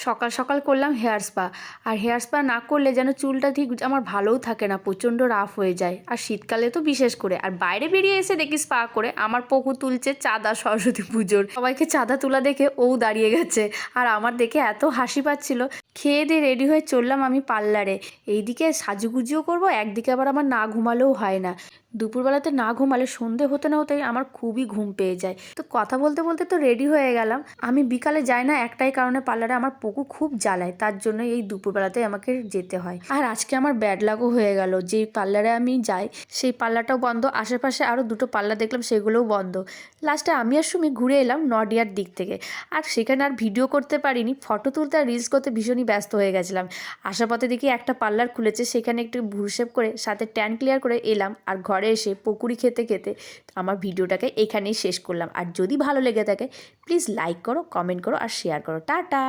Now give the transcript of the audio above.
সকাল সকাল করলাম হেয়ার স্পা। আর হেয়ার স্পা না করলে যেন চুলটা ঠিক আমার ভালোও থাকে না, প্রচণ্ড রাফ হয়ে যায়। আর শীতকালে তো বিশেষ করে। আর বাইরে বেরিয়ে এসে দেখি স্পা করে আমার পকু তুলছে চাঁদা সরস্বতী পুজোর। সবাইকে চাঁদা তোলা দেখে ও দাঁড়িয়ে গেছে, আর আমার দেখে এত হাসি পাচ্ছিল। খেয়ে দিয়ে রেডি হয়ে চললাম আমি পার্লারে। এইদিকে সাজুগুজিও করবো, একদিকে আবার আমার না ঘুমালেও হয় না। দুপুরবেলাতে না ঘুমালে সন্ধে হতে না হতেই আমার খুবই ঘুম পেয়ে যায়। তো কথা বলতে বলতে তো রেডি হয়ে গেলাম। আমি বিকালে যাই না একটাই কারণে, পার্লারে আমার পকু খুব জ্বালায়, তার জন্য এই দুপুরবেলাতে আমাকে যেতে হয়। আর আজকে আমার ব্যাড লাগও হয়ে গেল, যেই পার্লারে আমি যাই সেই পার্লারটাও বন্ধ, আশেপাশে আরও দুটো পার্লার দেখলাম সেগুলোও বন্ধ। লাস্টে আমি আর সুমি ঘুরে এলাম নডিয়ার দিক থেকে। আর সেখানে আর ভিডিও করতে পারিনি, ফটো তুলতে আর রিলস করতে ভীষণই ব্যস্ত হয়ে গেছিলাম। আসার পথে দেখি একটা পার্লার খুলেছে, সেখানে একটু ভুরশেপ করে সাথে ট্যান ক্লিয়ার করে এলাম। আর ঘরে এসে পকুড়ি খেতে খেতে আমার ভিডিওটাকে এখানেই শেষ করলাম। আর যদি ভালো লেগে থাকে প্লিজ লাইক করো, কমেন্ট করো আর শেয়ার করো। টাটা।